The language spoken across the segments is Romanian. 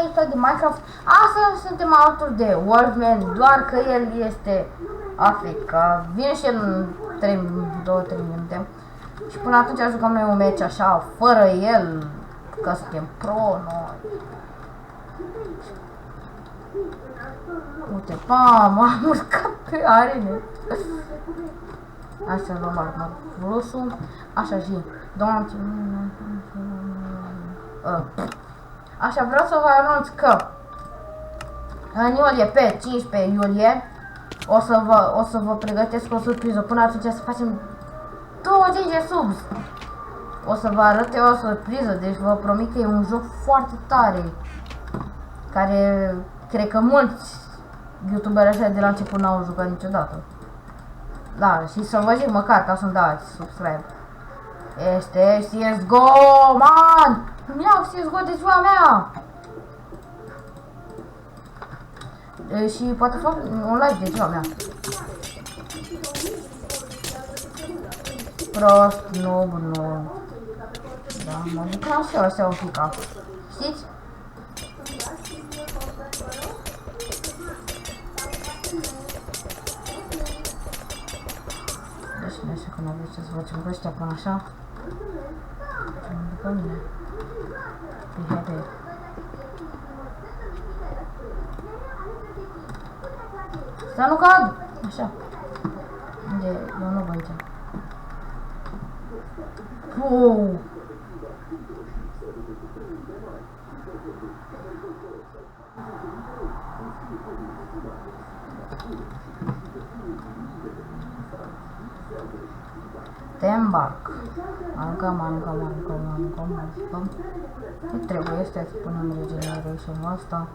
ăsta de Minecraft. Astăzi suntem alături de Wolfman, doar că el este Africa. Vine și el în 2-3 minute. Și până atunci jucăm noi un match așa, fără el, că suntem pro noi. Uite, pam, am urcat pe arene. Așa luăm flusul. Așa zi. Așa, vreau să vă anunț că în iulie, pe 15 iulie, o să vă pregătesc o surpriză. Până atunci să facem 20 de subs. O să vă arăt eu o surpriză, deci vă promit că e un joc foarte tare, care cred că mulți youtuberi așa de la început n-au jucat niciodată. Da, și să vă zic măcar ca să-mi dați subscribe. Este CSGO, man! Îmi iau CSGO de ziua mea! Și poate fac un live de ziua mea. Prost, noob, nu. Da, mă bucram și eu așa un pic. Știți? Deci, nu știu că nu vreau să facem cu ăștia până așa. Ce mă după mine. Pe haide. Să nu cad! Așa. Unde e? Eu nu vă aici. Wow! Te îmbarc. Aruncăm. Nu trebuie, stai să punem regeneration-ul ăsta.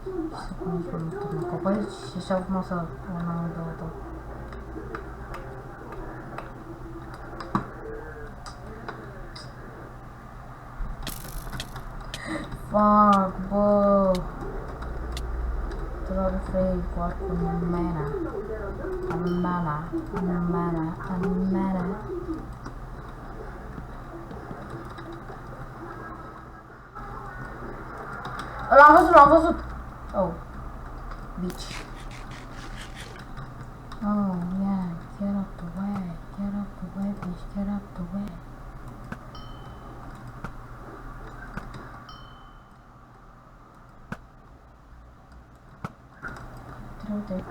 Și să punem și un copaci și așa frumos să punem două. Fuck, bă! Trofei cu arcul mena. L-am văzut! Oh. Bitch. Oh, yeah. Get up the way, bitch. Get up the way. Uite.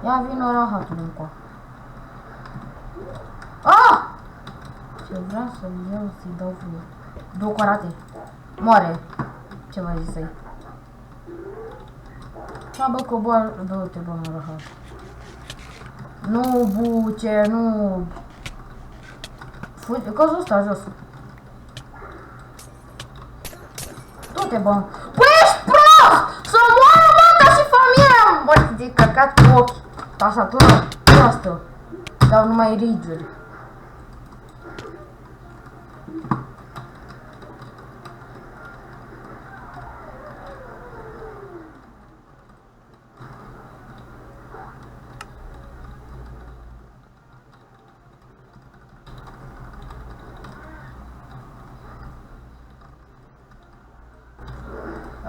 Ia vină rahatul încă. Ah! Ce vreau să-mi iau, să-i dau frumos. Două carate. Moare. Ce mai zis ai? Ha, bă, coboar. Dă-te, bă, mă, rahat. Nu, buce, nu. Fugi, căzul ăsta jos. Du-te, bă. Păi ești prost! Să moară mata și familia! Bă, de căcat cu ochi. Tastatură proastă. Dau numai rage-uri.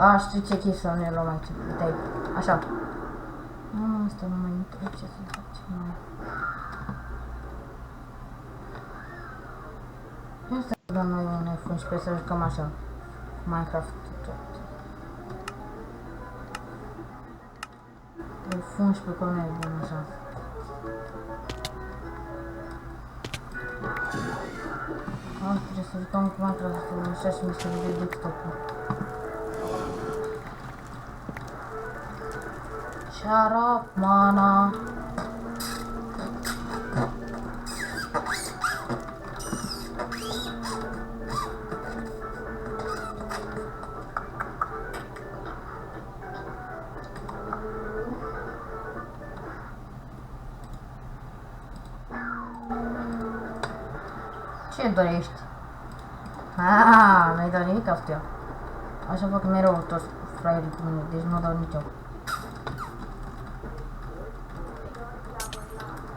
A, știu ce chestie să ne luăm aici. Uite, așa. Asta nu mai intră, ce să facem mai. Ia să dăm noi un F11 să jucăm așa. Minecraft tot. F11 că nu e bun așa. Asta trebuie să jucăm cu Minecraft, așa și mi se vede desktop-ul. Shut up, mana. Ce dorești? Nu-i dau nimic astea. Așa fac mereu toți fraierii cu mine, deci nu dau nicio.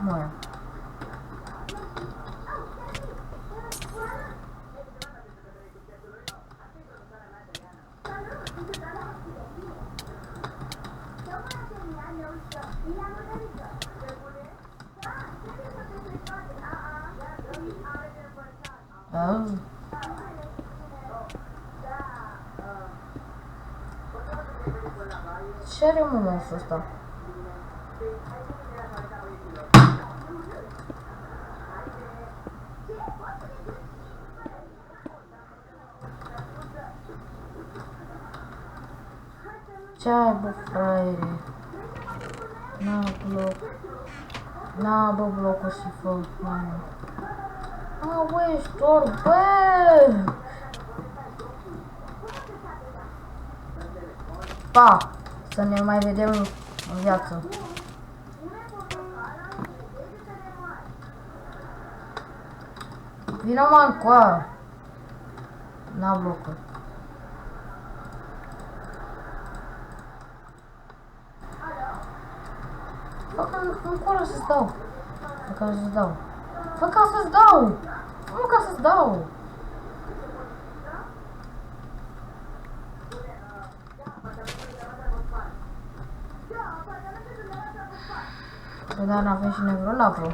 Moia. Ah. Ce are mă monstru ăsta? Ce ai, bă, fraiere? Na, bloc. Na, bă, blocul și fă, mama. A, bă, ești orb, bă! Pa! Să ne mai vedem în viață. Vino, mă, încoa! Na, blocul. Fă ca încolo să-ți dau. Fă ca să-ți dau. Fă ca să-ți dau! Fă ca să-ți dau! Păi dar n-avem și nevreo lavă.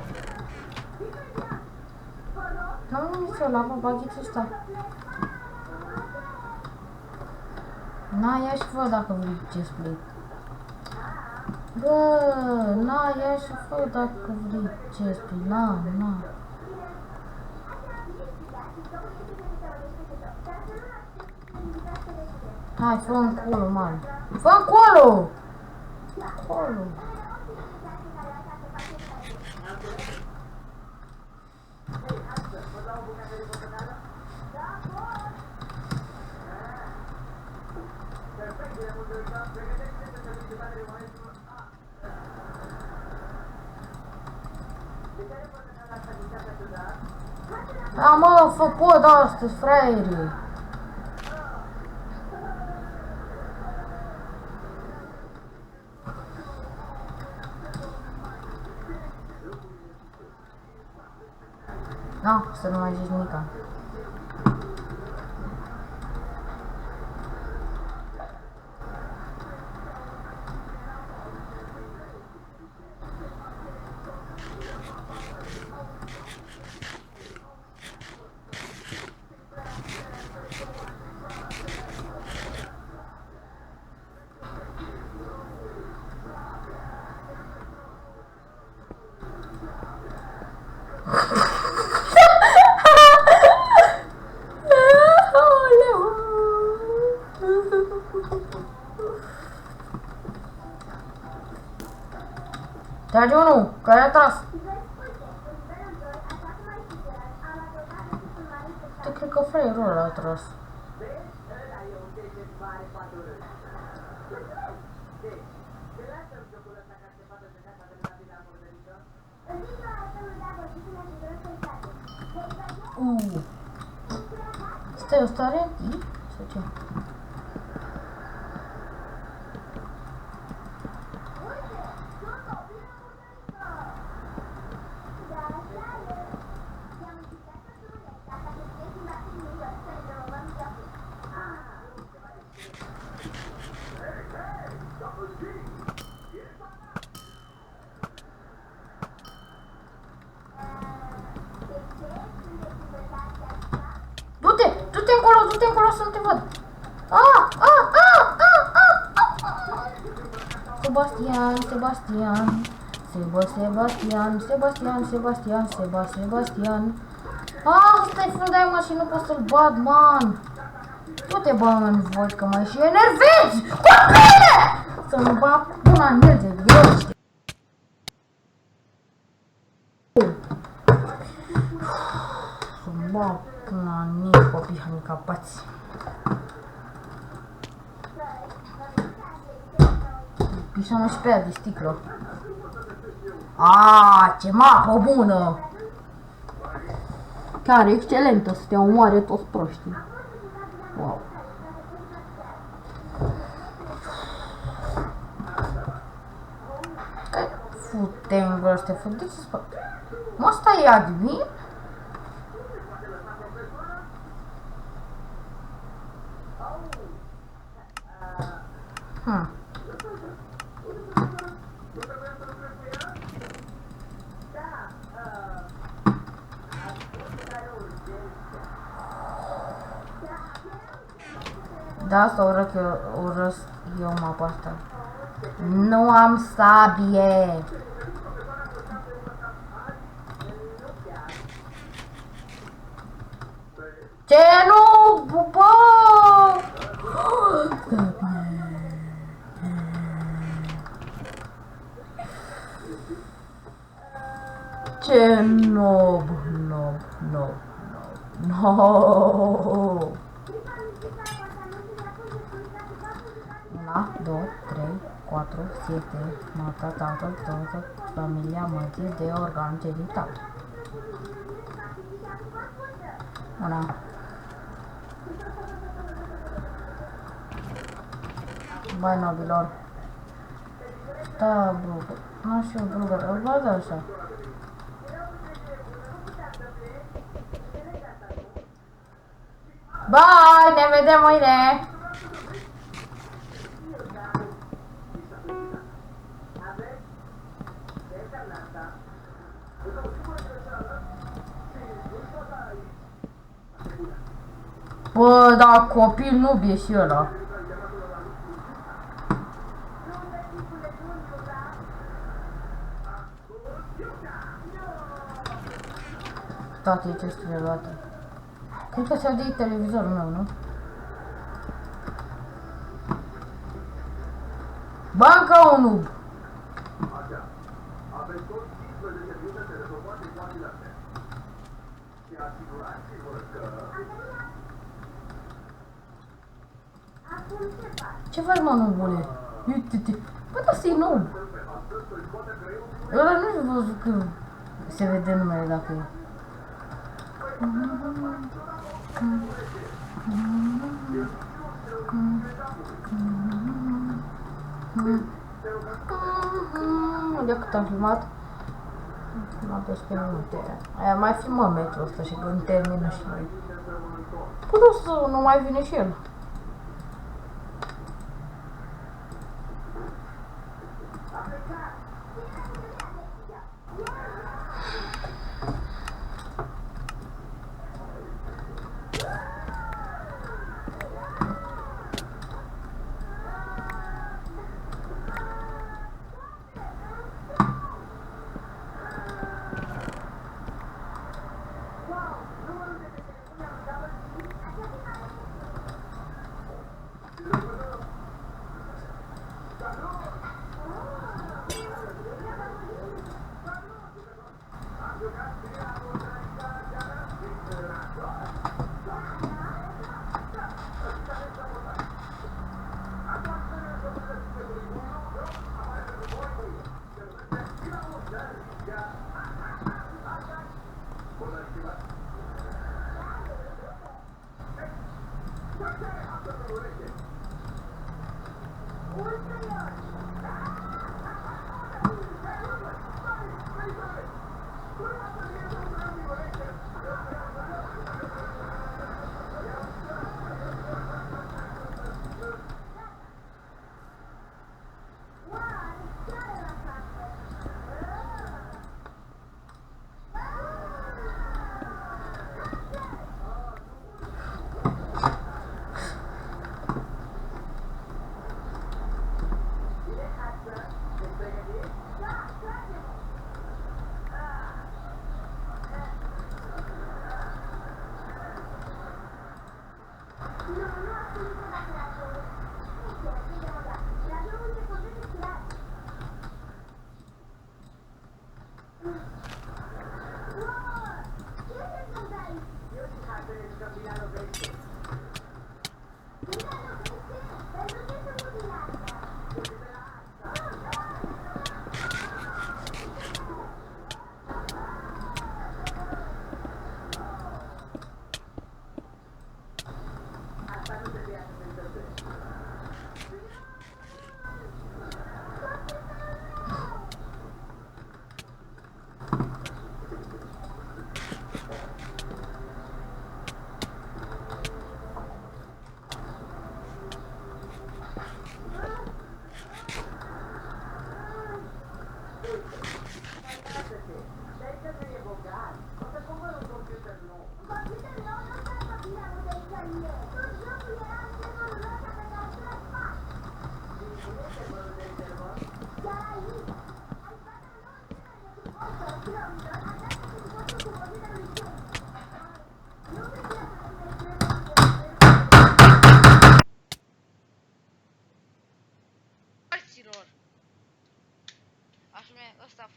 N-am nicio lavă, baghetul ăsta. Na, ia și fă dacă vrei chestplate. Bă, na, ia și fă dacă vrei chestplate. Na. Hai, fă încolo, man. Fă încolo! Încolo. Da, mă, fă pod astăzi, fraierii. Na, să nu mai zici nimica. Trage unul, care a tras. Tu cred că fraierul ăla a tras. Stai, ăsta are anti? Sau ce? Du-te încolo să nu te văd. Sebastian. Stai fundai mă și nu pot să-l bat, man. Du-te, bă, în voi că mai și enervezi. Copile! Să-mi bat până în el de greu. Să-mi bat până în el, copii handicapați. Pișam și pe aia de sticlă. Ce mapă bună! Chiar excelentă, să te omoare toți proștii. Wow. Că fute-mi vreau să te fut, de ce spă? Mă, stai admin? Da, asta urăsc eu mapa asta. Nu am sabie. Ce nu? Bă! Ce nob. Una, două, trei, patru, siete, mata, tatăl, toată familia mătii de organ genital. Una. Băi, nobilor. Da, bă, nu știu, bă, îl văd așa. Bye, ne vedem mâine! Bă, da, copil nu e și ăla. Toate chestiile luate. Cred că se aude televizorul meu, nu? Banca 1! Ce faci, mă, nubule? Uite-te! Bă, da, să-i nub! Ăla nu-și văzut că se vede numele dacă e. De cât am filmat? Am filmat 12 minute. Aia mai filmăm metrul ăsta și când termină și noi. Putem să nu mai vine și el.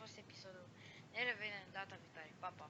fost episodul. Ne revedem data viitoare. Pa, pa!